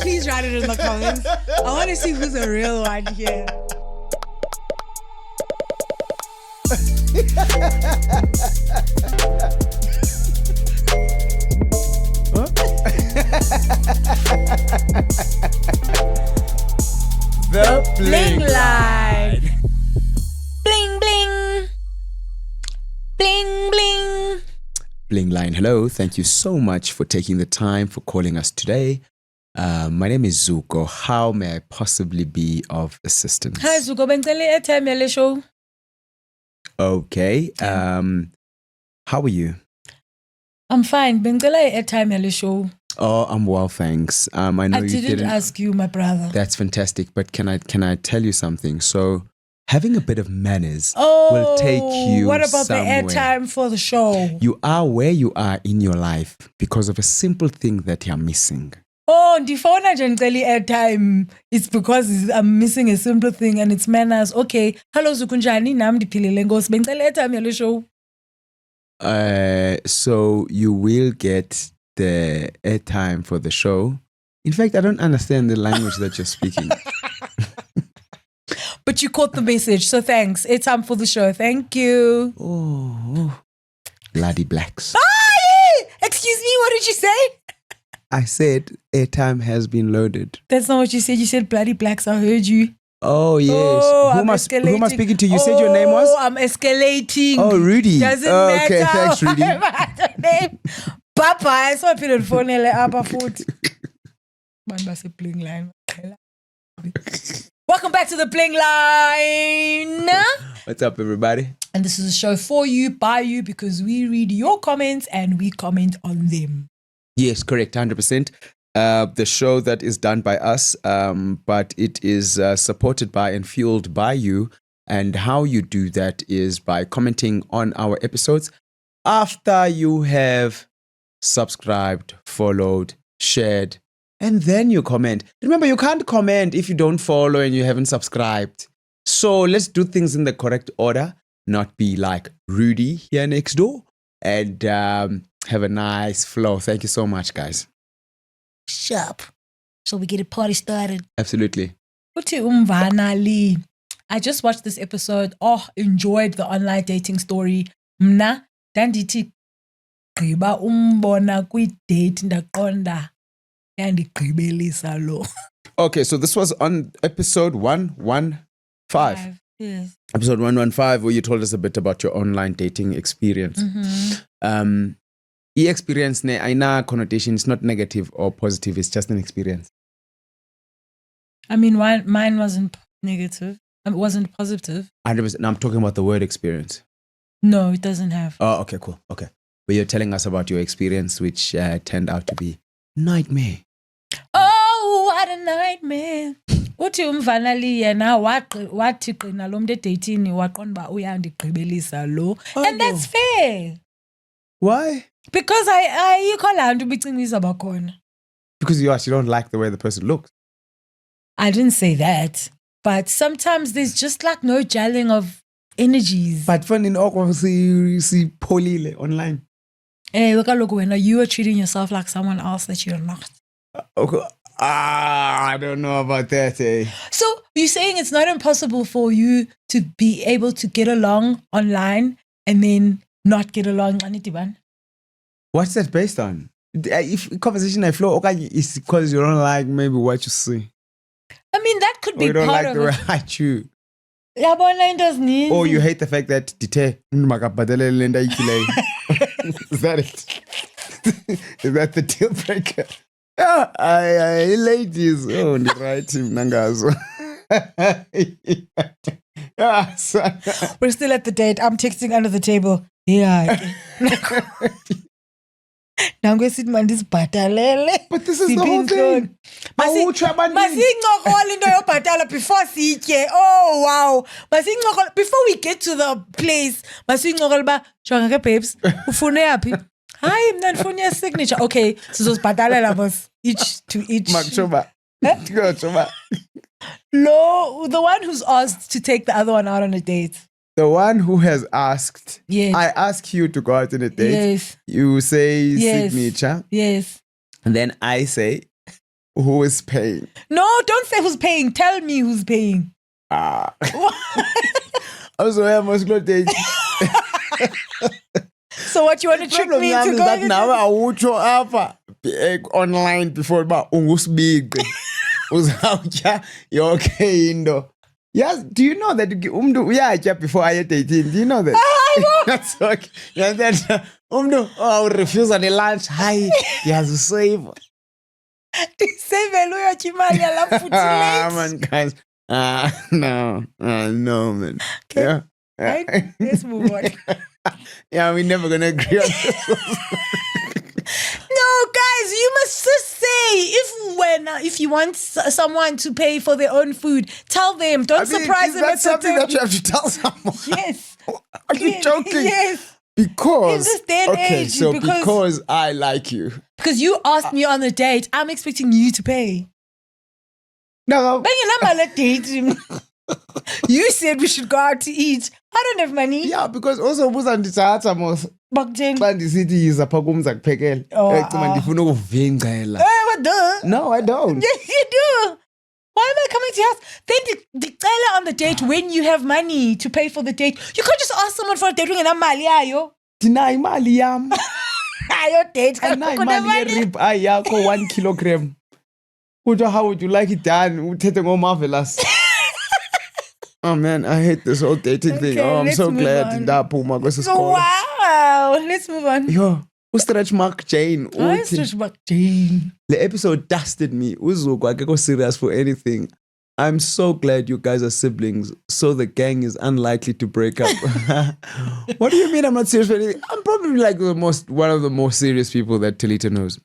please write it in the comments. I want to see who's a real one here. The Bling line. Bling bling. Bling bling. Bling line. Hello. Thank you so much for taking the time for calling us today. My name is Zuko. How may I possibly be of assistance? Hi Zuko, bengicela airtime yale show. Okay. How are you? I'm fine. Bengicela airtime yale show. Oh, I'm well, thanks. I know you didn't ask you, my brother. That's fantastic. But can I tell you something? So, having a bit of manners will take you. What about somewhere. the airtime for the show? You are where you are in your life because of a simple thing that you're missing. Oh, ndifona nje ngicela airtime. It's because I'm missing a simple thing and it's manners. Okay. Hello Zukunjani, nami ndiphilile Nkosi. Bengicela airtime yale show. So you will get the airtime for the show. In fact, I don't understand the language that you're speaking. But you caught the message, so thanks. Airtime for the show. Thank you. Oh, bloody blacks. Excuse me, what did you say? I said airtime has been loaded. That's not what you said. You said bloody blacks. I heard you. Oh, yes. Who am I speaking to? You said your name was? I'm escalating. Oh, Rudy. Doesn't matter. Okay, thanks, Rudy. Name. Papa, I saw people phone Abba foot. Man, that's a Bling line. Welcome back to the Bling line. What's up, everybody? And this is a show for you, by you, because we read your comments and we comment on them. Yes, correct, 100%. The show that is done by us, but it is supported by and fueled by you. And how you do that is by commenting on our episodes after you have subscribed, followed, shared, and then you comment. Remember, you can't comment if you don't follow and you haven't subscribed. So let's do things in the correct order, not be like Rudy here next door, and have a nice flow. Thank you so much, guys. Sharp. Shall we get a party started? Absolutely. Uthi umvana Lee. I just watched this episode. Oh, enjoyed the online dating story. Mna, dandithi gqiba umbona kwi-date ndaqonda yandigqibelisa lo. Okay, so this was on episode 115. Yes. Episode 115, where you told us a bit about your online dating experience. E-experience ne aina connotation, it's not negative or positive, it's just an experience. I mean, mine wasn't negative. It wasn't positive. 100%. Now I'm talking about the word experience. No, it doesn't have. Oh, okay, cool. Okay. But you're telling us about your experience, which turned out to be nightmare. Oh, what a nightmare. Uthi umvana Lee yena wathi qina lo muntu edatini waqonda ba uyandigqibelisa lo. And that's fair. Why? Because ayikho la nto ubicingisa bakhona. Because you actually don't like the way the person looks. I didn't say that. But sometimes there's just like no gelling of energies. But fun in awkward see polile online. Kaloku wena you are treating yourself like someone else that you're not. Okay. I don't know about that, eh? So you're saying it's not impossible for you to be able to get along online and then not get along on it, Ivan? What's that based on? If conversation I flow, okay, it's because you don't like maybe what you see. I mean, that could be or you don't part like of the way it. I chew. Or Or you hate the fact that dite makabadele lenda ikile. Is that it? Is that the deal breaker? Yeah, I ladies. Oh, the right team nangazo. Yeah, son. We're still at the date. I'm texting under the table. Yeah. But this is the whole thing. Masincokole into yobhatala before sitye. Oh wow. Masincokole before we get to the place. Masincokole ba jonga ke babes. Ufune yaphi? Hayi mina ndifuna signature. Okay, sizosibhatalela boss. Each to each. Makuchoba. No, the one who's asked to take the other one out on a date. The one who has asked. Yes. I ask you to go out on a date. Yes. You say Yes. signature. Yes. And then I say, who is paying? No, don't say who's paying. Tell me who's paying. Also, I must go date. So what, you want to trick me to go? That now I would show up online before about big. Uzawutya okay indo. Yes, do you know that uyatya before I at 18? Do you know that? That's okay. Yeah, that refuse on the lunch. Hi, yes, save. Save uyotya imali alafu futhi late. Man, guys. No, man. Okay. Yeah. Right? Let's move on. Yeah, we're never gonna agree on this. No, guys, you must just say if you want someone to pay for their own food, tell them. Don't surprise them. That's something that you have to tell someone. Yes. Are you joking? Yes. Because in this day and age, so because I like you. Because you asked me on a date, I'm expecting you to pay. No. You said we should go out to eat. I don't have money. Yeah, because also buzandithatha mos. Bakutsheni. Xa ndisithi yiza phaa kum zakuphekela. Ecima ndifuna ukuvingcela. What the? No, I don't. Yes, you do. Why am I coming to your house? Then dictate on the date when you have money to pay for the date. You can't just ask someone for a date ungenamali yayo. Ndinayo imali yam. Ayo date. Andinayo imali yerib yakho 1 kilogram. Kuthiwa, how would you like it done? Uthethe ngoMarvelous. Oh man, I hate this whole dating thing. Oh, I'm so glad ndaphuma kwesi sikolo. Wow, let's move on. Yo, Stretch Mark Jane. Stretch Mark Jane. The episode dusted me. Uzuko akekho serious for anything. I'm so glad you guys are siblings, so the gang is unlikely to break up. What do you mean I'm not serious for anything? I'm probably like one of the most serious people that Talita knows.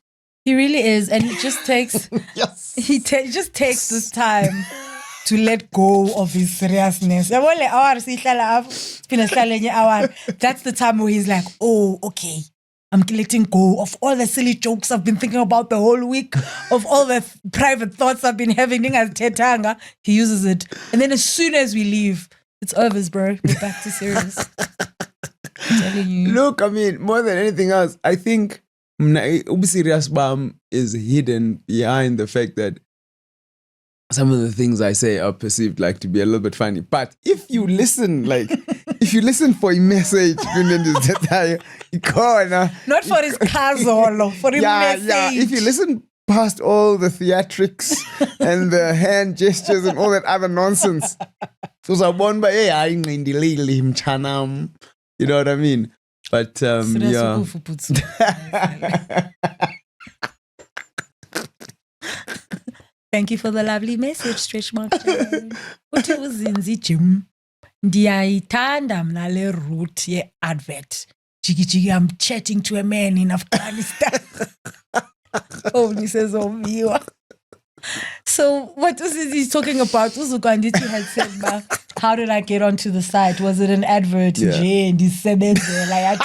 He really is, and he just takes yes. He just takes this time to let go of his seriousness. That's the time where he's like, oh, okay, I'm letting go of all the silly jokes I've been thinking about the whole week, of all the private thoughts I've been having. He uses it. And then as soon as we leave, it's over, bro. We're back to serious. I'm telling you. Look, I mean, more than anything else, I think Ubi Serious Bam is hidden behind the fact that some of the things I say are perceived like to be a little bit funny. But if you listen, if you listen for a message, not for his castle, for his message. Yeah, if you listen past all the theatrics and the hand gestures and all that other nonsense, so you know what I mean? But yeah. Thank you for the lovely message, Stretch Mark. Uthi uzinzi Jim. Ndiyayithanda mna le route ye advert. Jiggy, I'm chatting to a man in Afghanistan. Only says viewer. So what was he talking about? Uzukanditi had said, how did I get onto the site? Was it an advert? Yeah. And he said there. Like,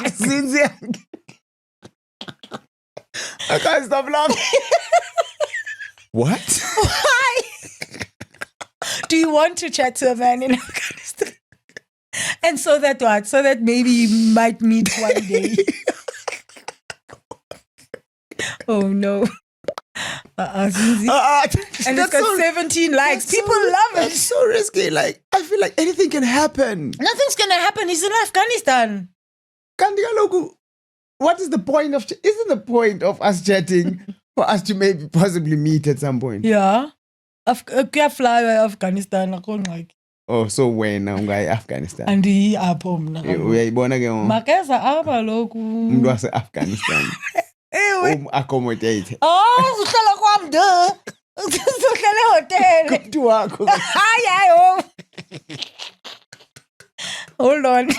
I can't stop laughing. What? Why? Do you want to chat to a man in Afghanistan? And so that what? So that maybe you might meet one day. Oh no. And it's got 17 likes. People love it. It's so risky. Like, I feel like anything can happen. Nothing's gonna happen. He's in Afghanistan. What is the point of... Isn't the point of us chatting for us to maybe possibly meet at some point? Yeah. Can't fly to Afghanistan. I can't like. Oh, so when I'm going to Afghanistan? And he up home. Uyayibona ke Makeza apha lokhu. umuntu wase Afghanistan. Accommodate. Oh, uhlala kwam de. Uhlala hotel. Kumuntu wakho. Hayi. Hold on.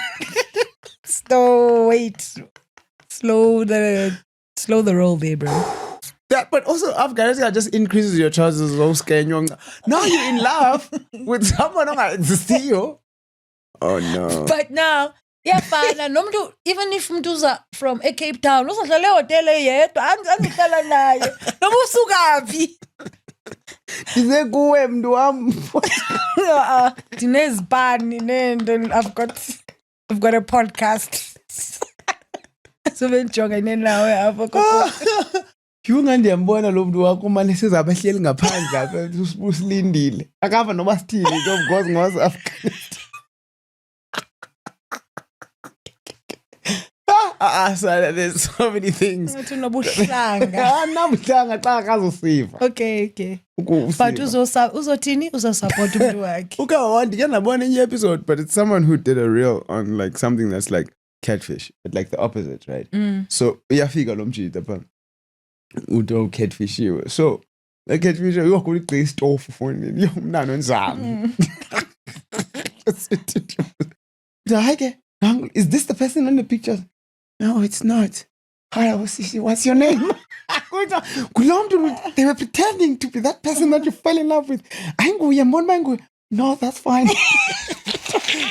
Wait. Slow the roll there, bro. Yeah, but also Afghanistan just increases your chances of scaring you. Now you're in love with someone who exists. Oh no. But now, yeah, fine. Nomuntu, even if mntuza from a Cape Town, uzohlala hotel yedwa, angihlala naye. Noma usukaphi? Dize kuwe mntu wami. Dinezibani nento I've got a podcast. So benjongene nawe apho. Ngiyangandiyambona lo muntu wakho manje sizabahleli ngaphandle apha usilindile. Akava noma sithini because ngos Afghanistan. So there's so many things. Unobuhlanga. Nabuhlanga xa akazosiva. Okay. But uzothini uzosupport umuntu wakhe. Okay, ndiyabona enye episode, but it's someone who did a reel on like something that's like catfish, but like the opposite, right? So uyafika lo mjita pha. Udo catfishiwe. So the catfish uyokho igcina istove phone yo mnano nzami. Is this the person on the picture? No, it's not. Hi, what's your name? They were pretending to be that person that you fell in love with. No, that's fine.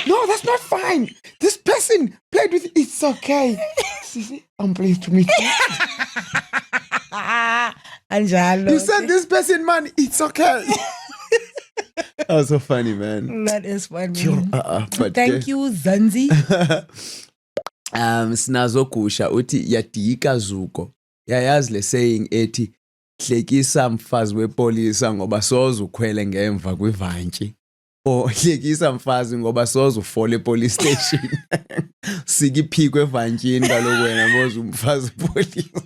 No, that's not fine. This person played with it's okay. Sisi, I'm pleased to meet you. Anjalo. You said this person, man, it's okay. That was so funny, man. That is funny. But thank you, Zanzi. Sinazokusha uthi yadika zuko. Yayazi le saying ethi hlekisa mfazi wepolisa ngoba soze ukhwele ngemva kwivantshi. O hlekisa mfazi ngoba soze ufole epolice station. Sikiphikwe evantshini kaloku wena moze umfazi wepolisa.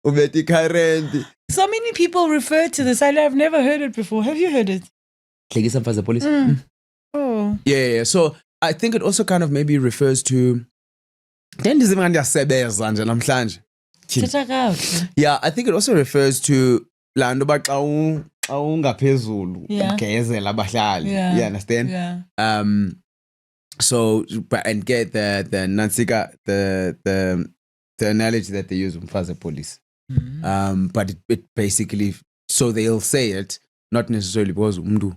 Ubethi current. So many people refer to this. I've never heard it before. Have you heard it? Hlekisa mfazi wepolisa. Oh. Yeah. So I think it also kind of maybe refers to ndiyasebenza nje namhlanje. Yeah, I think it also refers to la nto ba xa ungaphezulu ugezela abahlali. You understand? Yeah. So and get the Nansika the analogy that they use umfazi police. But it basically, so they'll say it not necessarily because umntu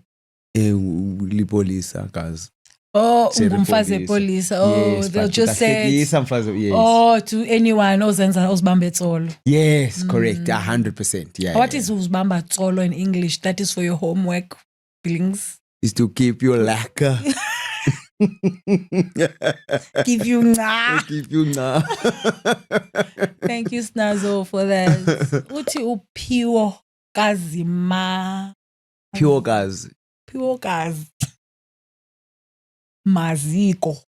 lipolisa guys. Oh, umfazi police. Oh, yes, they'll just say yes. Oh, to anyone ozenza uzibambe tsolo. Yes, correct. 100%. Yeah. What is uzibamba tsolo in English? That is for your homework feelings. Is to keep you lacquer. Give you nga. Give you nga. Thank you, Snazo, for that. Uti uphiwo kazima. Pure gas. Pure gas. Maziko.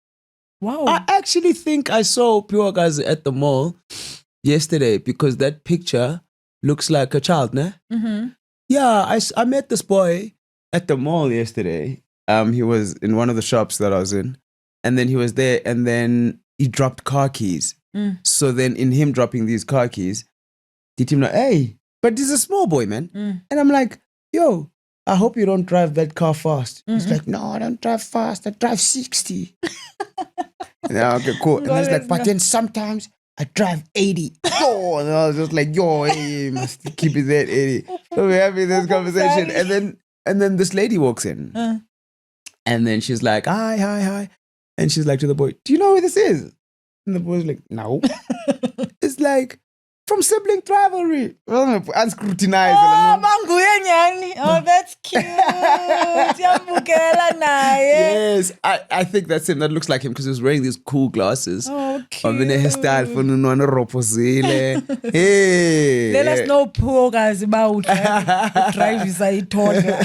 Wow. I actually think I saw Pure Gas at the mall yesterday because that picture looks like a child, ne? Mm-hmm. Yeah, I met this boy at the mall yesterday. He was in one of the shops that I was in, and then he was there, and then he dropped car keys. So then in him dropping these car keys, did him like, hey, but this is a small boy, man. And I'm like, yo, I hope you don't drive that car fast. He's like, no, I don't drive fast. I drive 60. Yeah, okay, cool. And he's like, but then sometimes I drive 80. Oh, and I was just like, yo, hey, you must keep it at 80. So we're having this conversation. And then this lady walks in. And then she's like, hi. And she's like to the boy, do you know who this is? And the boy's like, no. It's like, from sibling rivalry. Unscrutinized. Oh, that's cute. Yes, I think that's him. That looks like him because he was wearing these cool glasses. Oh, cute. Hey. Let us know, poor guys, about drive inside toddler.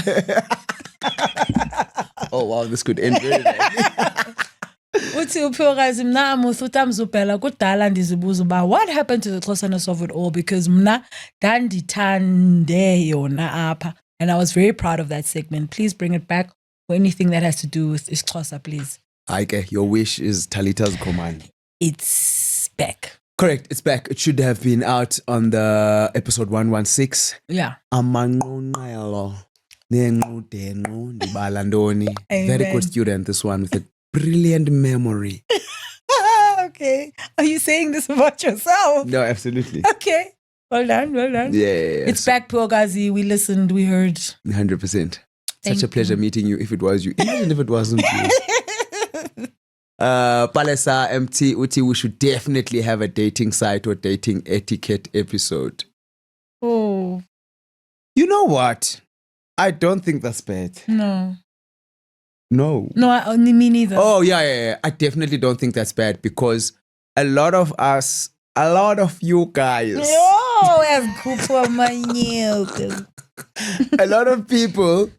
Oh, wow, this could end very badly. Uthi uphiwokazi mna amuthi mzubhela kudala ndizibuza uba what happened to the closeness of it all, because mna dandithande yona apha, and I was very proud of that segment. Please bring it back for anything that has to do with isiXhosa, please. Okay, your wish is Talita's command. It's back. Correct, it's back. It should have been out on the episode 116. Yeah. Amanqonqelo nenqudengqu ndibala ntoni. Very good student, this one, with a brilliant memory. Okay. Are you saying this about yourself? No, absolutely. Okay. Well done. Yeah. It's back, Piogazi. We listened, we heard. 100%. Such a pleasure meeting you if it was you. Imagine if it wasn't you. Palesa MT Uti, we should definitely have a dating site or dating etiquette episode. Oh. You know what? I don't think that's bad. No, me neither. Oh, yeah. I definitely don't think that's bad because a lot of you guys Uyazikhupha amanyoko. A lot of people,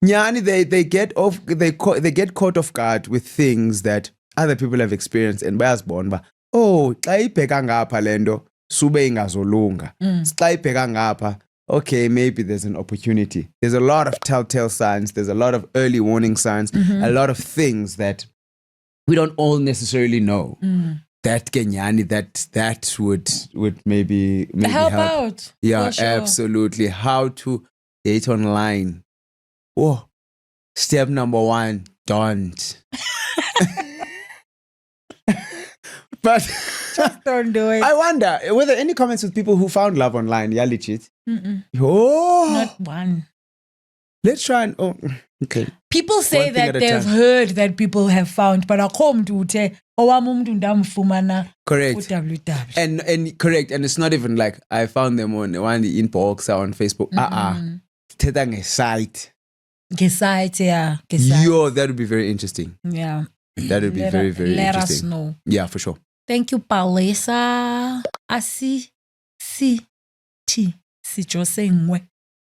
Nyani, they get caught off guard with things that other people have experienced and bayazibona ba, oh, xa ibheka ngapha lento sube ingazolunga. Xa ibheka ngapha, okay, maybe there's an opportunity. There's a lot of telltale signs. There's a lot of early warning signs. A lot of things that we don't all necessarily know. That Kenyani, that would maybe help out. Yeah, sure. Absolutely. How to date online. Oh, step number 1, don't. But Just don't do it. I wonder, were there any comments with people who found love online? Yeah, legit. Oh, Not one. let's try and okay. People say One thing that at a they've time. heard that people have found, but akho mntu uthe owami umuntu ndamfumana Correct. ku-www. And correct, and it's not even like I found them on one inbox or on Facebook. Thetha ngesite. Ngesite, yeah. Ngesite. Yo, that would be very interesting. Yeah. That would be very, very let interesting. us know. Yeah, for sure. Thank you, Paulisa. Sijosengwe.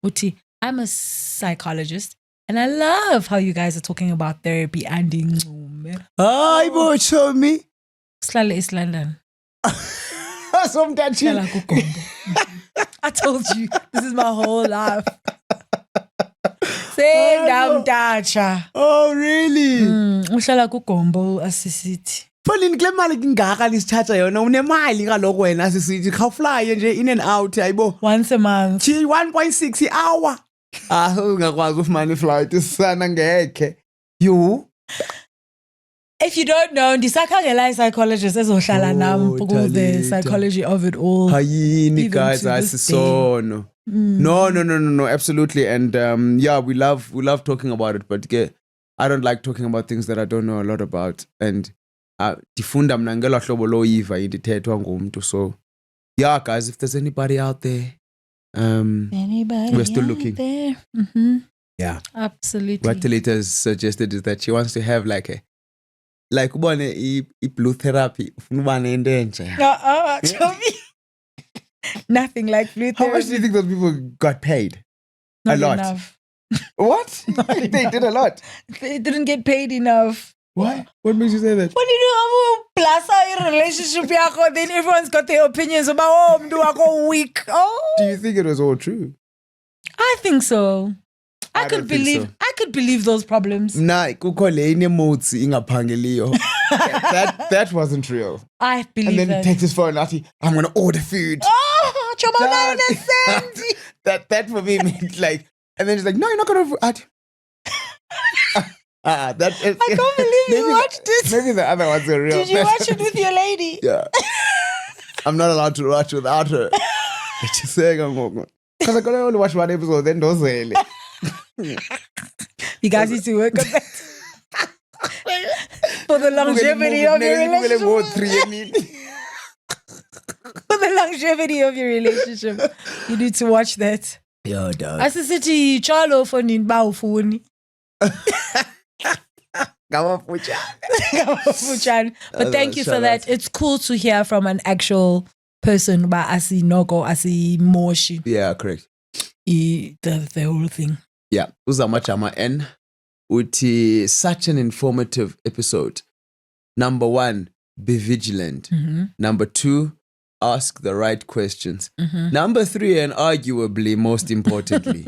Uti, I'm a psychologist and I love how you guys are talking about therapy and ingcume. Hi, boy, show me. Sihlale East London. Sometimes Sihlala kuGombo. I told you, this is my whole life. Sendamdacha. Oh, really? Uhlala kuGombo asisithi. Fanele kule mali kingaka lisithatha yona unemali kaloko wena asisithi khawufly nje in and out ayibo. Once a month. 1.6 hour. Ungakwazi ufumana iflight isana ngeke. You? If you don't know, ndisakhangela psychologist ezohlala nam because the Talita. psychology of it all. Hayini Even guys to this asisono. No, absolutely. And yeah, we love talking about it, but I don't like talking about things that I don't know a lot about. And difunda mna ngelo hlobo loyiva indithethwa ngumntu. So yeah, guys, if there's anybody out there, Anybody we're still out looking. there? Yeah. Absolutely. What Talita has suggested is that she wants to have like ubone blue therapy. Ufuna uba nento enje. Actually, nothing like blue How much therapy. do you think those people got paid? Not a lot. enough. What? They did a lot. They didn't get paid enough. What? What makes you say that? When you do plus a relationship yakho, then everyone's got their opinions about mntu wakho weak. Oh, Do you think it was all true? I think so. I I could don't think believe. so. I could believe those problems. Mna kukho le inemotes ingaphangeliyo. That wasn't real. I believe And then that. he takes his phone out. I'm gonna order food. Oh, chobana Dad. that for me meant like, and then he's like, no, you're not gonna. That I can't believe you watched it. Maybe the other ones are real. Did you watch it with your lady? Yeah. I'm not allowed to watch without her. She's saying because I can only watch one episode, then don't say it. You guys need to work on that. For the longevity of your relationship. For the longevity of your relationship. You need to watch that. Yo, dog. Asisithi chalo fonini ba ufuni. But thank you for that. It's cool to hear from an actual person about asi noko, asi moshi. Yeah, correct. The whole thing. Yeah. Uzamachama N. Uti, such an informative episode. Number 1, be vigilant. Number 2, ask the right questions. Number 3, and arguably most importantly,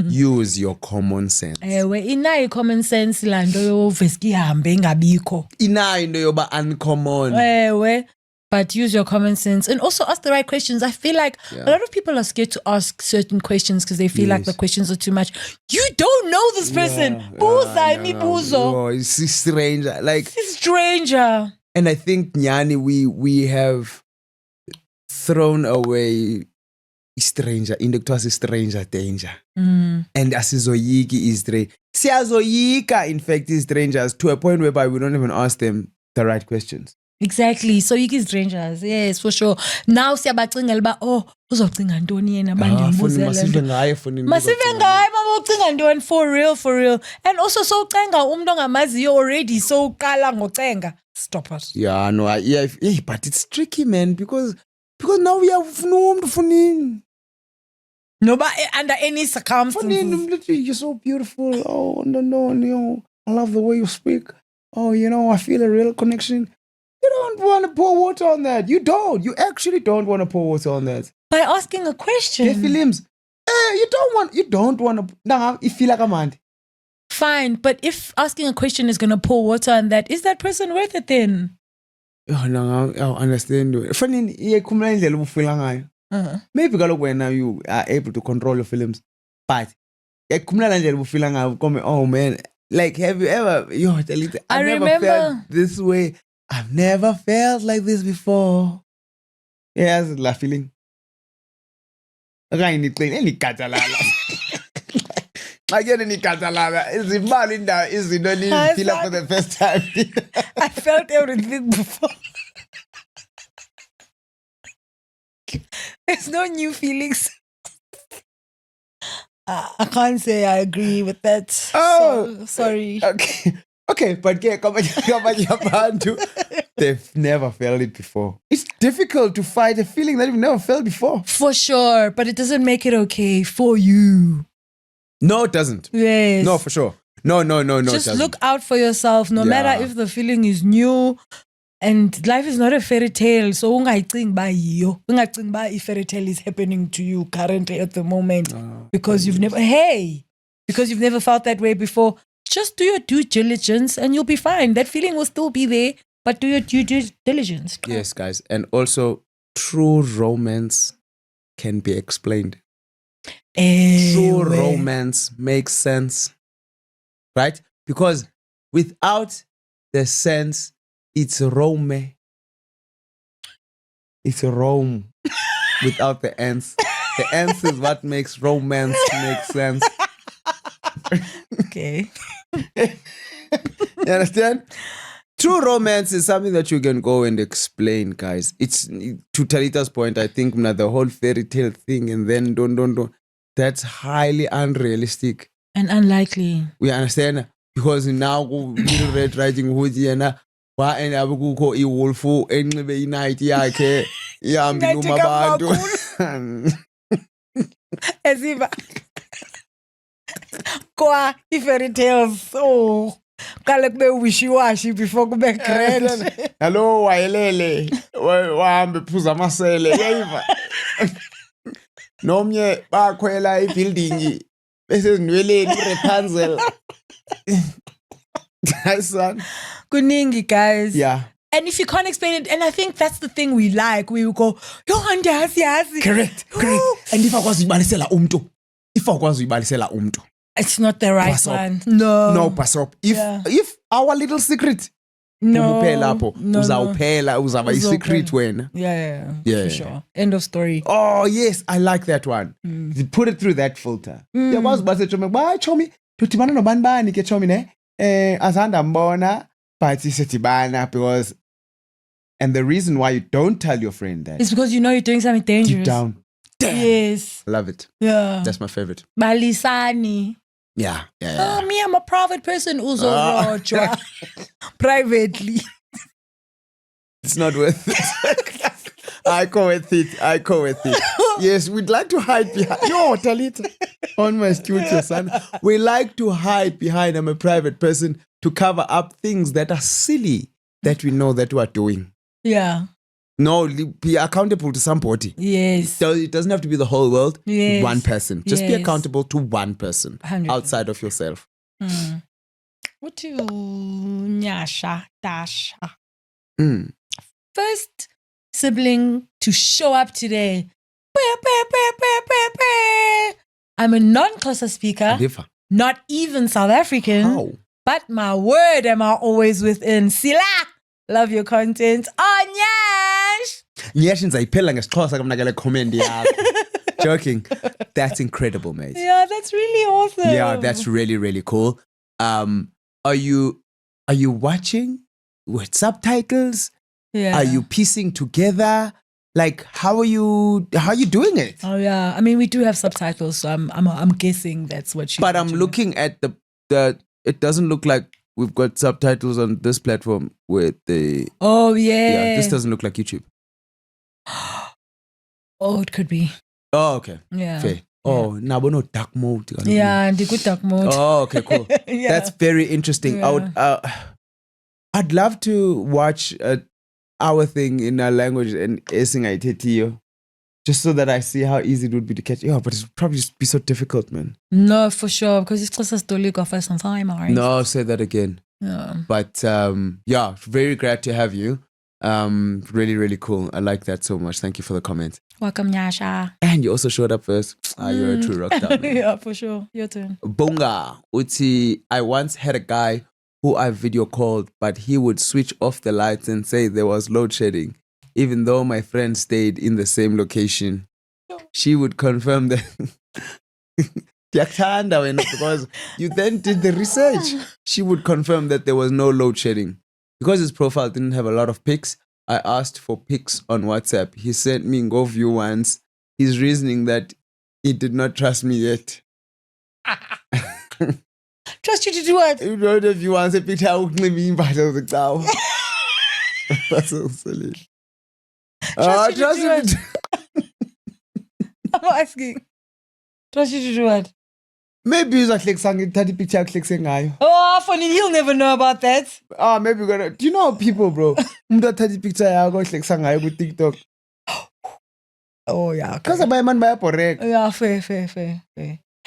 use your common sense. Ewe inayo common sense lando yo veski hambe ngabikho. Inayo into yoba uncommon. Ewe, but use your common sense and also ask the right questions. I feel like a lot of people are scared to ask certain questions because they feel like the questions are too much. You don't know this person. Buza imibuzo. Oh, it's a stranger. Like, This stranger. and I think Nyani, we have thrown away stranger. Into kuthiwa stranger danger. And asizoyiki is siyazoyika, in fact, is strangers to a point whereby we don't even ask them the right questions. Exactly. So you get strangers. Yes, for sure. Now siyabacingela ba uzocinga ntoni yena bandimbuze Masive ngaye fonini. Masive ngaye mama ucinga ntoni for real. And also so ucenga umuntu ongamaziyo already so uqala ngocenga. Stop it. Yeah, no, yeah, but it's tricky, man, because Because now we have no funny. No, but under any circumstances. You're so beautiful. Oh, no. I love the way you speak. Oh, I feel a real connection. You don't want to pour water on that. You don't. You actually don't want to pour water on that. By asking a question. Films. You don't want to. Nah, you feel like a man. Fine, but if asking a question is going to pour water on that, is that person worth it then? Oh, no, I understand. Maybe when you are able to control your feelings, but oh man, like have you ever? I never felt this way. I've never felt like this before. Yeah, that's la feeling. Any Catalana. Again, any Catalana is the Malinda is the don't feel up for the first time. I felt everything before. There's no new feelings. I can't say I agree with that. Oh, sorry. Okay, but they've never felt it before. It's difficult to fight a feeling that you've never felt before. For sure, but it doesn't make it okay for you. No, it doesn't. Yes. No, for sure. No. Just look out for yourself, no matter if the feeling is new. And life is not a fairy tale, so ungayicing ba yiyo. Ungacing ba a fairy tale is happening to you currently at the moment because you've never felt that way before. Just do your due diligence and you'll be fine. That feeling will still be there, but do your due diligence. Yes, guys. And also, true romance can be explained. True romance makes sense, right? Because without the sense, it's Rome. It's Rome without the ends. The ends is what makes romance make sense. Okay. You understand? True romance is something that you can go and explain, guys. It's to Talita's point, I think the whole fairy tale thing and then don't. That's highly unrealistic. And unlikely. We understand? Because now Little Red Riding Hood and kukho iwolfu enxibe inayithi yakhe ihambe iluma abantu Eziva kwa fairy tales kale kube wishy-washy before kube grand. Hello wayelele wahambe phuza amasele yayiva nomnye bakhwela ibuilding besezinweleni Rapunzel. Son. Kuningi, guys. Yeah. And if you can't explain it, and I think that's the thing we like, we will go, yo, andiyazi. Correct. And if I was uyibalisela umntu. It's not the right one. No, Pasop. If our little secret, no, uzaba secret wena. Yeah, for sure. End of story. Oh yes, I like that one. Put it through that filter. Yabazi base chomi, ba chomi, tudibana nobani bani ke chomi ne? Azanda mbona, but isetibana because, and the reason why you don't tell your friend that it's because you know you're doing something dangerous. Deep down. Damn. Yes. I love it. Yeah. That's my favorite. Balisani. Yeah. Oh, me, I'm a private person. Uzo privately. It's not worth it. I go with it. Yes, we'd like to hide behind. Yo, Talita. On my studio, son. We like to hide behind I'm a private person to cover up things that are silly that we know that we are doing. Yeah. No, be accountable to somebody. Yes. So it doesn't have to be the whole world. Yes. One person. Just be accountable to one person 100%. outside of yourself. What do Nyasha Dasha? First sibling to show up today. I'm a non-Xhosa speaker. Not even South African. How? But my word am I always within. Sila! Love your content. Oh, Nyash! Nyash ngizayiphela ngeSixhosa kamnakele comment yakho. Joking. That's incredible, mate. Yeah, that's really awesome. Yeah, that's really, really cool. Are you watching with subtitles? Yeah. Are you piecing together? Like, how are you doing it? Oh yeah. I mean, we do have subtitles, so I'm guessing that's what you. But I'm looking at the it doesn't look like we've got subtitles on this platform with the. Oh yeah. Yeah, this doesn't look like YouTube. Oh, it could be. Oh, okay. Yeah. Fair. Oh, now we know dark mode. Yeah, and the good dark mode. Oh, okay, cool. Yeah. That's very interesting. Yeah. I'd love to watch our thing in our language and Esingayithethiyo, just so that I see how easy it would be to catch. Yeah, but it would probably just be so difficult, man. No, for sure, because it's just a story of first time, right? No, I'll say that again. Yeah. But yeah, very glad to have you. Really, really cool. I like that so much. Thank you for the comment. Welcome, Nyasha. And you also showed up first. You're a true rock star, man. Yeah, for sure. Your turn. Bunga Uti, I once had a guy who I video called, but he would switch off the lights and say there was load shedding, even though my friend stayed in the same location. She would confirm that. Because you then did the research. She would confirm that there was no load shedding. Because his profile didn't have a lot of pics, I asked for pics on WhatsApp. He sent me Go View once. He's reasoning that he did not trust me yet. Trust you to do what? You know, if you want a picture, I wouldn't mean by the cow. That's so silly. Trust you to do I'm asking. Trust you to do what? Maybe he's like saying 30 picture click saying Oh, funny, he'll never know about that. maybe we're gonna. Do you know how people, bro? That 30 picture I go click saying with TikTok. Oh yeah. Because I man by correct. Yeah, fair.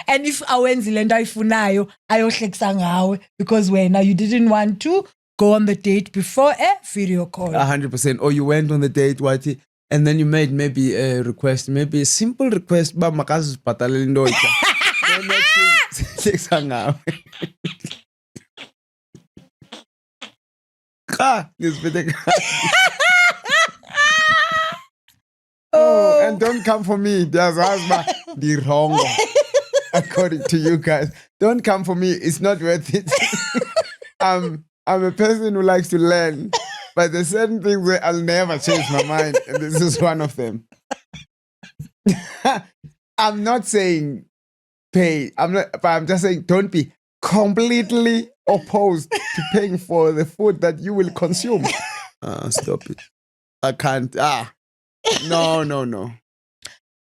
And if awenzile into ayifunayo ayohlekisa ngawe because wena you didn't want to go on the date before a video call. 100%. Or you went on the date, Wati, and then you made maybe a request, maybe a simple request, but makazi patalele ndoita. Then next thing, hlekisa ngawe. Oh, and don't come for me. There's the wrong. According to you guys, don't come for me. It's not worth it. I'm a person who likes to learn, but there's certain things where I'll never change my mind, and this is one of them. I'm not saying pay. But I'm just saying don't be completely opposed to paying for the food that you will consume. Stop it. I can't. No.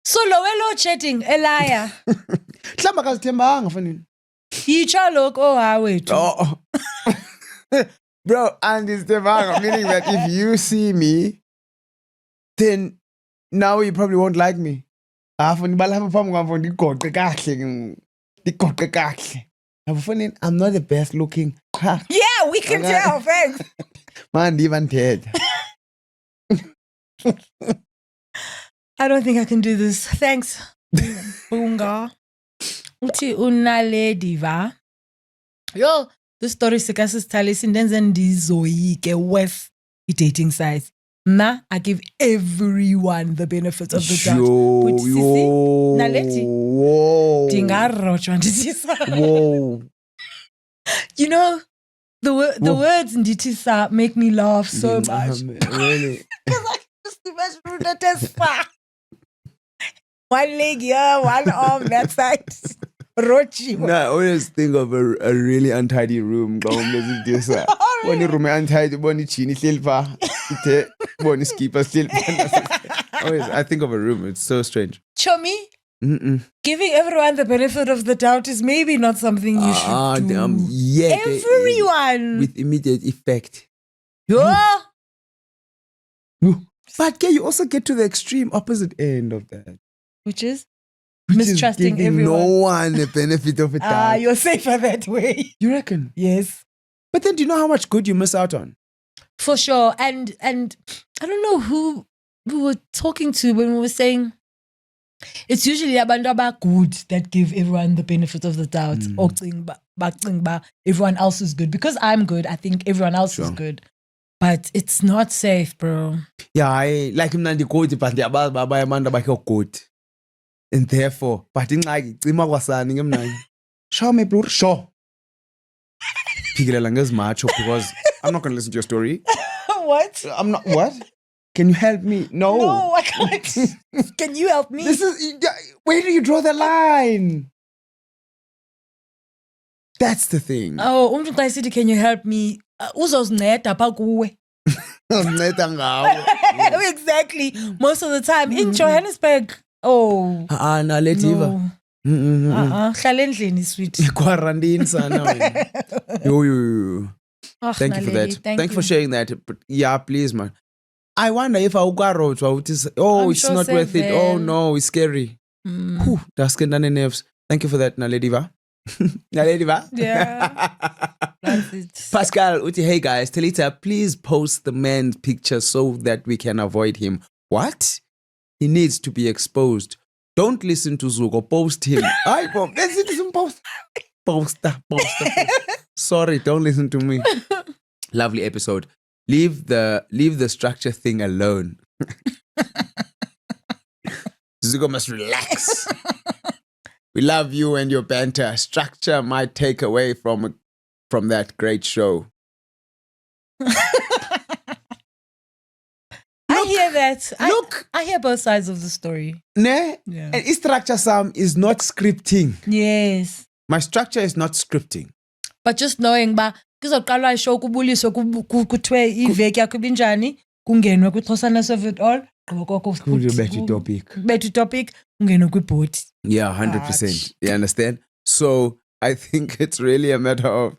So low chatting, Elia. Mhlawumbe akazithembanga fanele. Yitsho lokho wethu. Oh. Bro, and it's the meaning that if you see me, then now you probably won't like me. I'm not the best looking. Yeah, we can tell, thanks. Man, even dead. I don't think I can do this. Thanks. Bunga. Uthi unalediva. Yo, the story sikasisithale sindenze ndizoyike with dating sites. Na, I give everyone the benefits of the doubt. But sisi, naleti. Dingarojwa nditisa. Whoa. You know, the words nditisa make me laugh so much. Really? Because I just imagine that as far. One leg here, one arm that side. Rochi. No, I always think of a really untidy room. When the room is untidy, when it's chini silver, when it's keeper silver. I think of a room. It's so strange. Chomi, giving everyone the benefit of the doubt is maybe not something you should do. Yeah, everyone. With immediate effect. Yeah. But can you also get to the extreme opposite end of that? Which is mistrusting giving everyone. No one the benefit of it. You're safer that way. You reckon? Yes. But then do you know how much good you miss out on? For sure. And I don't know who we were talking to when we were saying it's usually abantu good that give everyone the benefit of the doubt. Or everyone else is good. Because I'm good, I think everyone else is good. But it's not safe, bro. Yeah, I like him nandi good, but the baba amanda bakho good. And therefore, but in like cima kwasani ngemnani. Show me, bro. Show. Pigela langas macho because I'm not going to listen to your story. What? I'm not. What? Can you help me? No, I can't. Can you help me? This is. Where do you draw the line? That's the thing. Oh, umntu xa esithi can you help me? Uzozinceda apha kuwe. Nginceda ngawe. Exactly. Most of the time in Johannesburg. Oh. Nalediva. No. Hlala endlini, sweet. Quarantine sana wena. Yo. Thank you for that. Thank you for sharing that. But yeah, please, man. I wonder if awukarotshwa uthi it's sure not worth it. Oh seven. no, it's scary. Whew, daskendane nerves. Thank you for that, Nalediva. Nalediva? Yeah. That's it. Pascal uthi, hey guys, Talita, please post the man's picture so that we can avoid him. What? He needs to be exposed. Don't listen to Zuko. Post him. Let's listen to some post. Poster. Sorry, don't listen to me. Lovely episode. Leave the structure thing alone. Zuko must relax. We love you and your banter. Structure might take away from that great show. I hear that. Look. I hear both sides of the story. Ne? Yeah. And structure Sam is not scripting. Yes. My structure is not scripting. But just knowing ba kuzoqalwa ishow kubuliswe kuthiwe iveki yakho ibinjani kungenwe kuXhosana Serve It All better topic kungenwe kwibhodi. Yeah, 100%. You understand? So I think it's really a matter of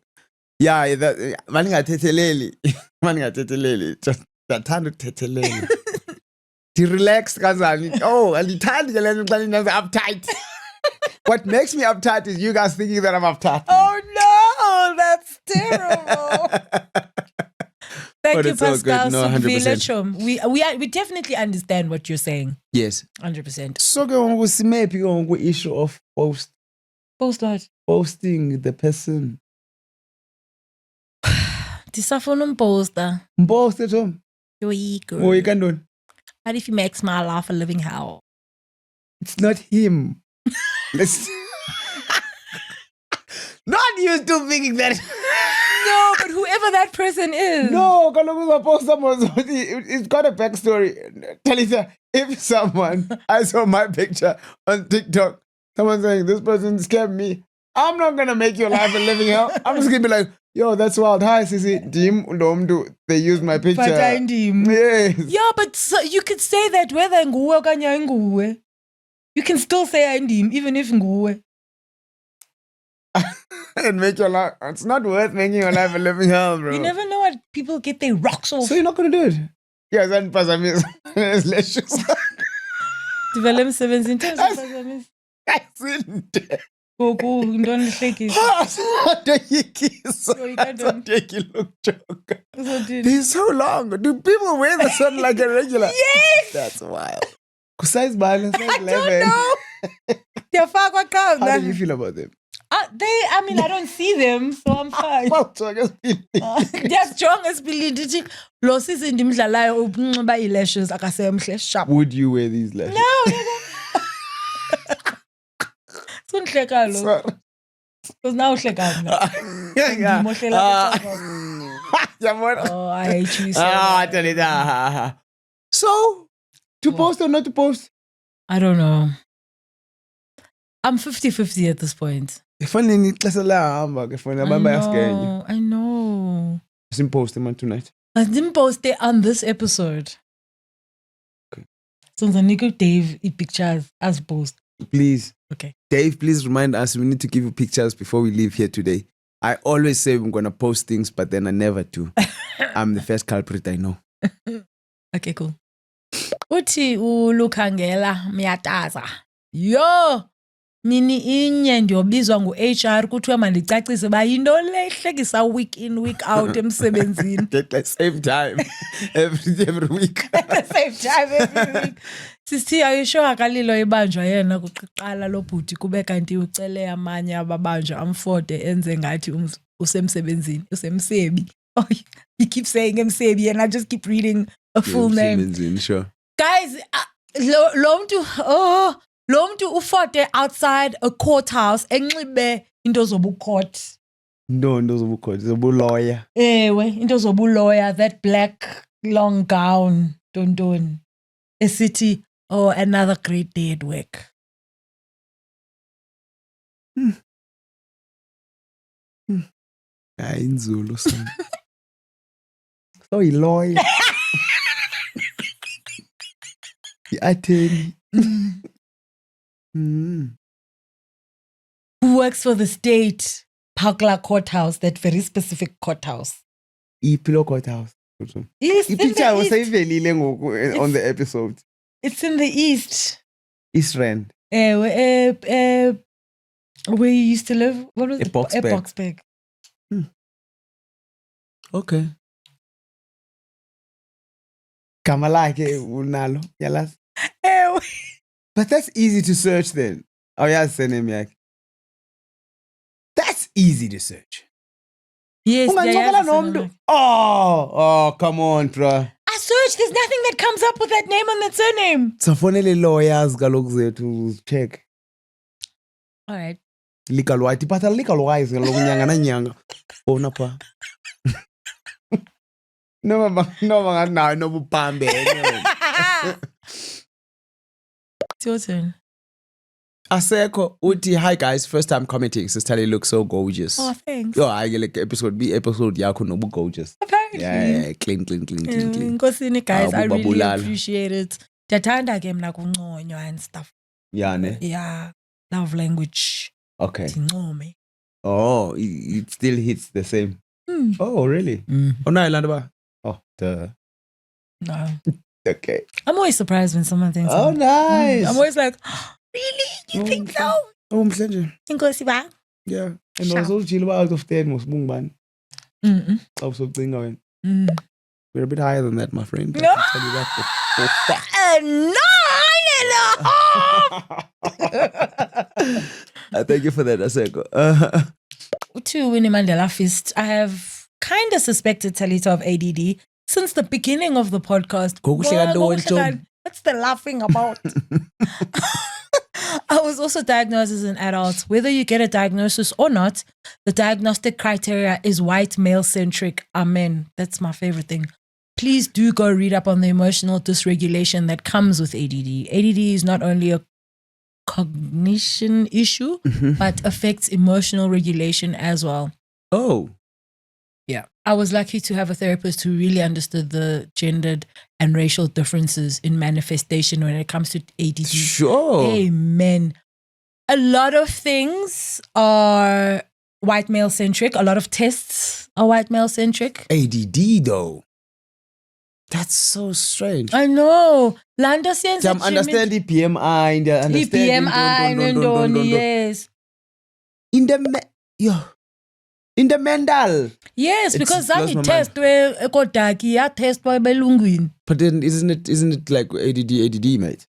maningathetheleli just ndathanda ukuthetheleli. Relax kanjani? Andithandi ke lento xa ninenza uptight. What makes me uptight is you guys thinking that I'm uptight. Oh no, that's terrible. Thank But you, it's all Pascal. good. No, 100%. We definitely understand what you're saying. Yes. 100%. So ke ngoku simephi ke ngoku issue of Post what? posting the person. Ndisafuna umposter. Mpost at home. Yoyiko. Kantoni? What if he makes my life a living hell? It's not him. Let's not used to thinking that. No, but whoever that person is. No, kaloku post someone. It's got a backstory. Talita, if someone I saw my picture on TikTok, someone saying this person scared me, I'm not gonna make your life a living hell. I'm just gonna be like, yo, that's wild. Hi, Sisi. Dim Ndomdu. They used my picture. But I ndim. Yes. Yeah, but so you could say that whether nguwe okanye ayinguwe. You can still say ndim even if nguwe. And make your life. It's not worth making your life a living hell, bro. You never know what people get their rocks off. So you're not gonna do it. Yes, and Pasamis. Let's just. Develop 17 times. Pasamis. I didn't. Gogo, don't shake it. They're so long. Do people wear the sun like a regular? Yes. That's wild. Size balance, size 11. I don't know. How do you feel about them? I don't see them, so I'm fine. They're strong as Billy. Losses in the by eyelashes. Sharp. Would you wear these lashes? No. Sorry. Because now I hate you so. So, to post or not to post? I don't know. I'm 50-50 at this point. I know. Just post them on tonight. I didn't post it on this episode. Okay. So I need Dave pictures as post. Please. Okay. Dave, please remind us we need to give you pictures before we leave here today. I always say I'm going to post things, but then I never do. I'm the first culprit I know. Okay, cool. Uthi ulukhangela miyataza. Yo! Mini inye ndiyobizwa ngu-HR kuthiwe mandicacise ba yinto lehlekisa week in week out emsebenzini. At the same time every week. At the same time every week. Sithi ayisho akalilo ibanjwa yena kuqala lo bhuti kube kanti ucele amanye ababanjwa amfode enze ngathi usemsebenzini usemsebi. Oh, you keep saying emsebi and I just keep reading a full name. Sure. Guys, lo mntu ufote outside a courthouse enxibe into zobucourt. No, into zobucourt, zobuloya. Ewe, into zobuloya, that black long gown, don. Esithi, oh, another great day at work. Hayi inzulo sana. So iloya. I-Attorney. Mm. Who works for the state Phakla courthouse, that very specific courthouse. Ipilo Courthouse. It's in I was the east. saying on the episode. It's in the east. East Rand. Where you used to live? What was it? Boksburg. Boksburg. Okay. Kamalake unalo. Yalas. But that's easy to search then. Oh yeah, Senemiak. That's easy to search. Yes, Oh, come on, bro. I searched. There's nothing that comes up with that name and that surname. Safonele lawyers galok to check. All right. Legal wise, but legal wise galok nyanga na nyanga. Ona pa. No bupambe. It's your turn. Aseko uti, hi guys, first time commenting. Sister Lee looks so gorgeous. Oh, thanks. Yo, I like episode yakho no gorgeous. Apparently. Yeah, clean. Nkosini guys, I really Babulala. appreciate it. Ndathanda ke mna kunconywa and stuff. Yeah, ne? Yeah, love language. Okay. Tincome. Oh, it still hits the same. Mm. Oh, really? Mm. Oh, no, Landaba. Oh, duh. No. Okay. I'm always surprised when someone thinks Oh, nice. I'm always like, really? You think so? Oh, Mslenje. Inkosi ba? Yeah. And Sharp. also, chill out of 10 was Mungban. Also, thing going. We're a bit higher than that, my friend. I No. can tell you that for fact. 9.5. Thank you for that, Aseko. To Winnie Mandela Fist, I have kind of suspected Talita of ADD since the beginning of the podcast. What's the laughing about? I was also diagnosed as an adult. Whether you get a diagnosis or not, the diagnostic criteria is white male-centric. Amen. That's my favorite thing. Please do go read up on the emotional dysregulation that comes with ADD. ADD is not only a cognition issue, but affects emotional regulation as well. Oh. Yeah. I was lucky to have a therapist who really understood the gendered and racial differences in manifestation when it comes to ADD. Sure. Amen. A lot of things are white male centric. A lot of tests are white male centric. ADD though. That's so strange. I know. Lando says Understand the PMI, the PMI, yes. In the mental. Yes, It's because blows my some test where ekodaki ya test by belungwini. But then isn't it like ADD, mate?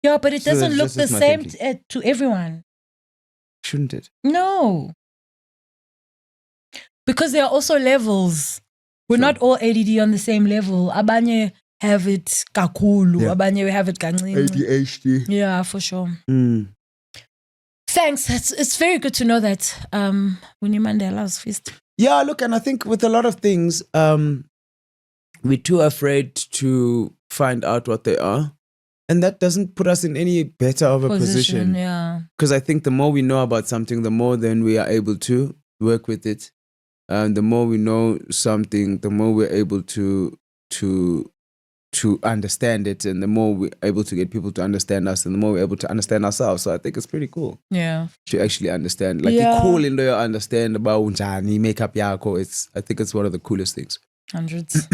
Yeah, but it So doesn't look that's the just my same thinking. to everyone. Shouldn't it? No. Because there are also levels. We're Sure. not all ADD on the same level. Abanye have it kakulu. Yeah. Abanye have it kancini. ADHD. Yeah, for sure. Mm. Thanks. It's very good to know that Winnie Mandela's fist. Yeah, look, and I think with a lot of things, we're too afraid to find out what they are. And that doesn't put us in any better of a position. Yeah. Because I think the more we know about something, the more then we are able to work with it. And the more we know something, the more we're able to understand it, and the more we're able to get people to understand us, and the more we're able to understand ourselves. So I think it's pretty cool Yeah. to actually understand. Like Yeah. it's cool in there, understand about unjani makeup yako. I think it's one of the coolest things. Hundreds.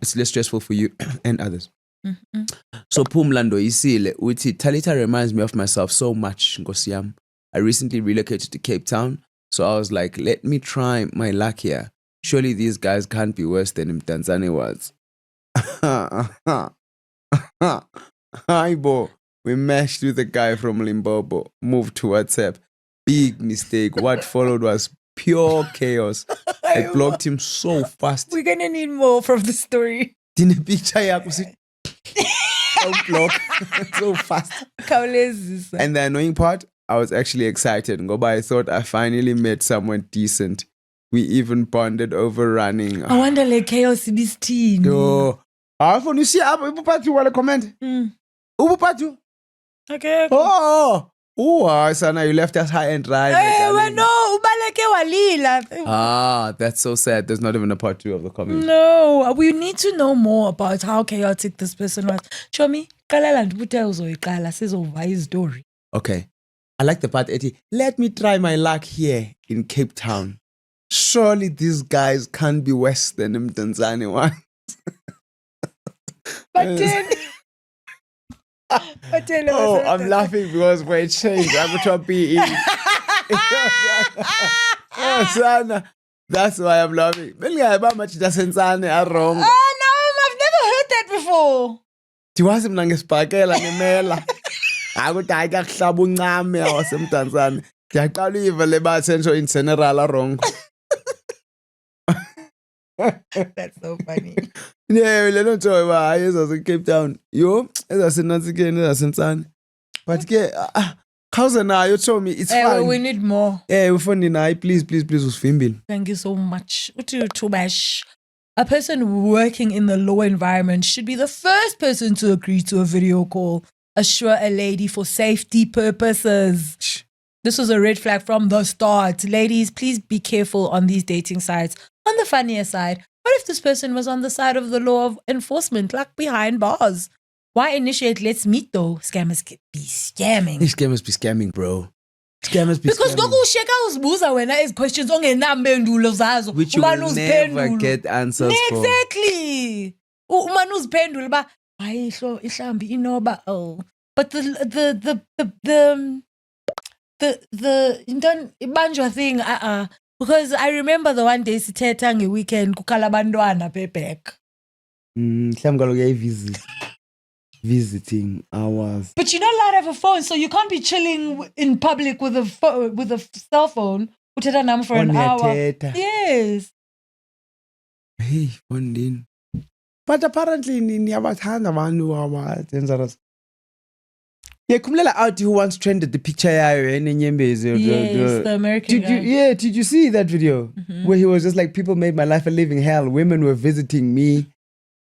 It's less stressful for you and others. Mm-hmm. So Pumlando Isile uthi Talita reminds me of myself so much, Nkosi yam. I recently relocated to Cape Town, so I was like, let me try my luck here. Surely these guys can't be worse than Mtanzane was. Hi, Bo. We meshed with a guy from Limpopo. Moved to WhatsApp. Big mistake. What followed was pure chaos. I blocked him so fast. We're going to need more from the story. Dine picture yakho sithi block so fast. Khawulezisa. And the annoying part, I was actually excited ngoba I thought I finally met someone decent. We even bonded over running. I wonder like chaos ibisithini. Yo. After you see ubuphathu wala comment. Ubuphathu. Okay. Oh. Oh, sana, you left us high and dry. Hey, no, ubaleke walila. That's so sad. There's not even a part 2 of the comedy. No, we need to know more about how chaotic this person was. Show me. Qala ndibuthi uzoyiqala sizova istory. Okay. I like the part 80. Let me try my luck here in Cape Town. Surely these guys can't be worse than Mtanzani one. But then I'm laughing because for a change, I'm going to be in. Sana. That's why I'm laughing. How much Sensane are wrong. Oh no, I've never heard that before. Tiwazi mna ngesibhakela ngemela. Akuthi ayikakuhlaba uncame wasemdantsane. Ngiyaqala uyiva le bathentsho in general wrong. That's so funny. Yeah, lelo nto ba ayeza Cape Town. Yo, ezasenansikeni ezasentsane. But ke khawuze nayo show me it's fine. We need more. Ufoni nayi please usivimbile. Thank you so much. Uthi Tubash. A person working in the law environment should be the first person to agree to a video call. Assure a lady for safety purposes. This was a red flag from the start. Ladies, please be careful on these dating sites. On the funnier side, what if this person was on the side of the law of enforcement, like behind bars? Why initiate let's meet though? Scammers be scamming. Scammers be scamming, bro. Scammers be because scamming. Because goku usheka uzibuza wena ezi questions ongenampendulo zazo. Which you will never get answers for. Exactly. Umane uziphendula ba ayihlo ihlambi inoba oh. But the ibanjwa thing because I remember the one day sithetha ngeweekend kukhala abantwana back. Mhlawumbe kaloku visiting hours. But you're not allowed to have a phone, so you can't be chilling in public with a cell phone. Uthetha nam for an hour. Yes. Hey, Fondin. But apparently niyabathanda abantu abadangerous. Yeah, Kumlela out who once trended the picture Yes, the American guy. Did you see that video? Mm-hmm. Where he was just like, people made my life a living hell. Women were visiting me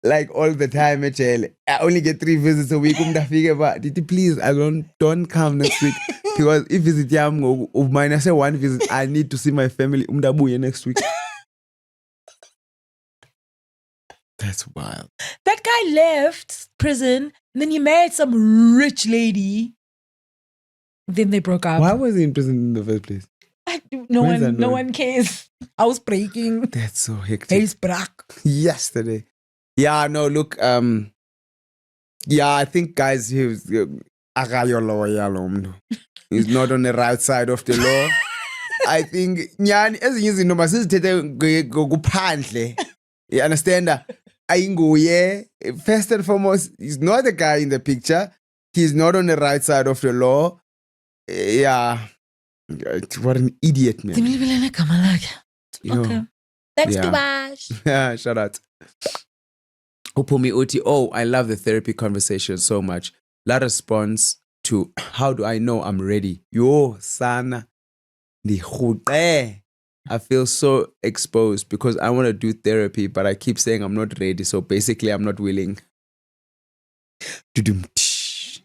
like all the time at jail. I only get 3 visits a week. Did you please, I don't come next week. Because if visit yam of mine, I say 1 visit, I need to see my family next week. That's wild. That guy left prison, and then he married some rich lady. Then they broke up. Why was he in prison in the first place? No one cares. I was breaking. That's so hectic. He's back. Yesterday. Yeah, no, look, I think guys, he's not on the right side of the law. I think you understand that? First and foremost, he's not the guy in the picture. He's not on the right side of the law. Yeah. What an idiot, man. Okay. Thanks, Tubash. Yeah, shout out. Upumi Uti, I love the therapy conversation so much. La response to how do I know I'm ready? Yo, sana. I feel so exposed because I want to do therapy, but I keep saying I'm not ready. So basically, I'm not willing. Case.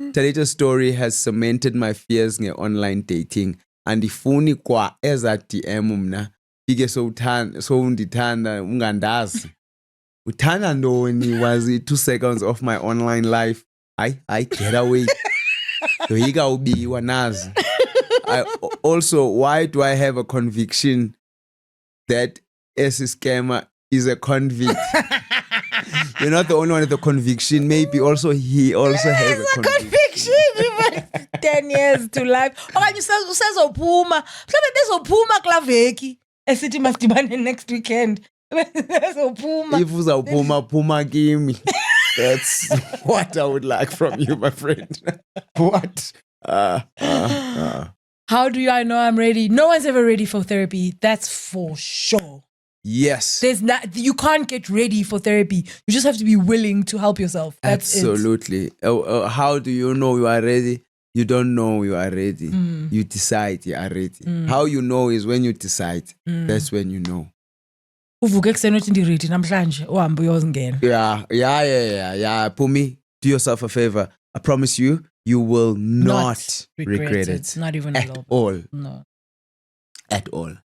Talita's story has cemented my fears in online dating. And ifuni kwa eza DM mna. Fike so undithanda ungandazi. Uthanda ndoni was it 2 seconds of my online life. I get away. Yohika ubiwa nazi. Also, why do I have a conviction that S scammer is a convict? You're not the only one with a conviction. Maybe also he also has a conviction. Even 10 years to life. Okanye usezophuma. Mhlawumbe bezophuma klaveki. Esithi masidibane next weekend. Bezophuma. If uzawuphuma kimi. That's what I would like from you, my friend. What? How do I know I'm ready? No one's ever ready for therapy. That's for sure. Yes. You can't get ready for therapy. You just have to be willing to help yourself. That's absolutely. How do you know you are ready? You don't know you are ready. You decide you are ready. How you know is when you decide. That's when you know. Uvuke ekuseni uthi ndi-ready namhlanje uhambe uyozingena. Yeah. Pumi, do yourself a favor. I promise you, you will not regret it. It's not even a At little bit. all. No. At all.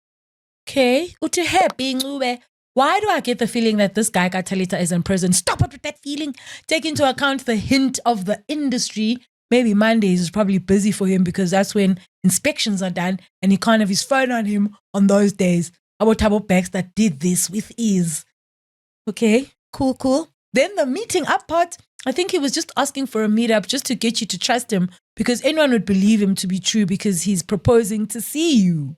Okay. Uthi happy Ncube. Why do I get the feeling that this guy Katalita is in prison? Stop it with that feeling. Take into account the hint of the industry. Maybe Mondays is probably busy for him because that's when inspections are done and he can't have his phone on him on those days. About Tabo Baxter did this with ease. Okay, cool. Then the meeting up part, I think he was just asking for a meetup just to get you to trust him because anyone would believe him to be true because he's proposing to see you.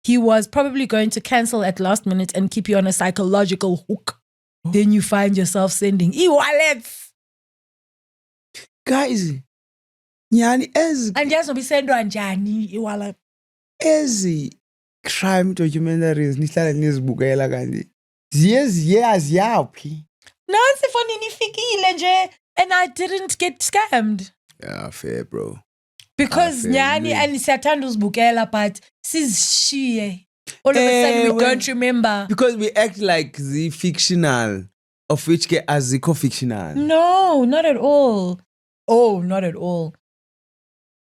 He was probably going to cancel at last minute and keep you on a psychological hook. Then you find yourself sending e-wallets. Guys, nyani And just be sending njani e-wallet. ezi crime documentaries nihlala nizibukela kanti ziyaphi. Nansi foni nifikile nje and I didn't get scammed. Yeah, fair, bro. Because nyani and siyathanda uzibukela but sizishiye. All of a sudden we don't remember. Because we act like the fictional, of which ke azikho fictional. No, not at all. Oh, not at all.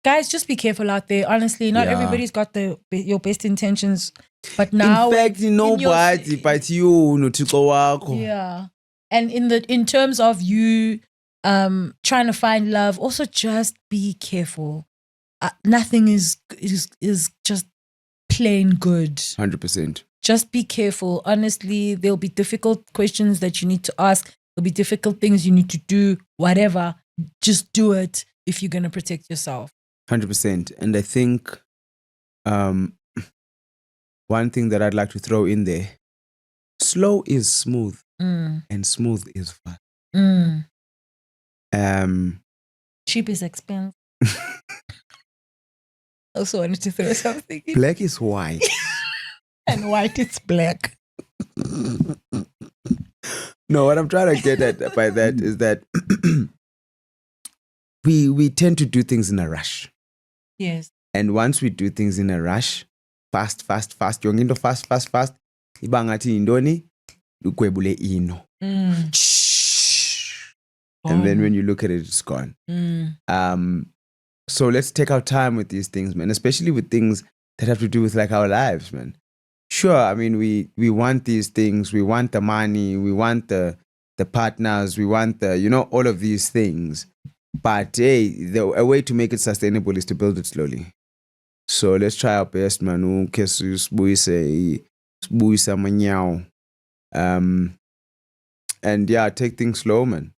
Guys, just be careful out there. Honestly, not everybody's got your best intentions. But now, in fact, nobody but you, nothixo wakho. Yeah. And in terms of you trying to find love, also just be careful. Nothing is just plain good. 100%. Just be careful. Honestly, there'll be difficult questions that you need to ask. There'll be difficult things you need to do. Whatever. Just do it if you're going to protect yourself. 100%. And I think one thing that I'd like to throw in there, slow is smooth and smooth is fast. Cheap is expensive. Also wanted to throw something in. Black is white. And white is black. No, what I'm trying to get at by that is that we tend to do things in a rush. Yes. And once we do things in a rush, fast, yonke into fast, iba ngathi yintoni ukwebule ino. And then when you look at it, it's gone. So let's take our time with these things, man, especially with things that have to do with like our lives, man. Sure, I mean, we want these things. We want the money. We want the partners. We want all of these things. But hey, a way to make it sustainable is to build it slowly. So let's try our best, man. And yeah, take things slow, man.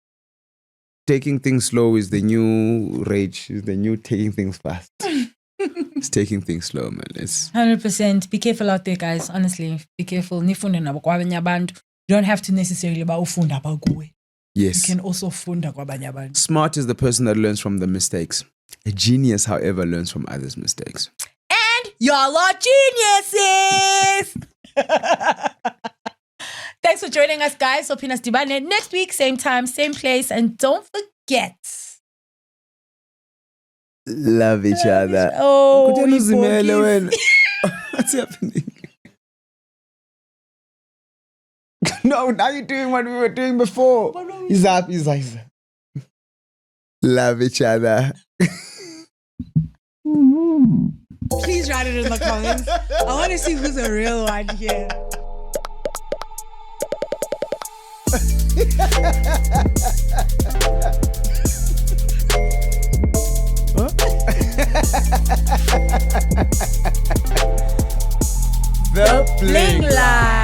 Taking things slow is the new rage, is the new taking things fast. It's taking things slow, man. It's 100%. Be careful out there, guys. Honestly, be careful. Nifunde nabo kwabanye abantu. You don't have to necessarily ufunda bakuwe. Yes. You can also funda kwabanye abantu. Smart is the person that learns from the mistakes. A genius, however, learns from others' mistakes. And y'all are geniuses! Thanks for joining us, guys. Hope Pinas Dibane next week, same time, same place. And don't forget, love each other. Oh, what's happening? No, now you're doing what we were doing before. Izap. Love each other. Please write it in the comments. I want to see who's a real one here. The Bling Line.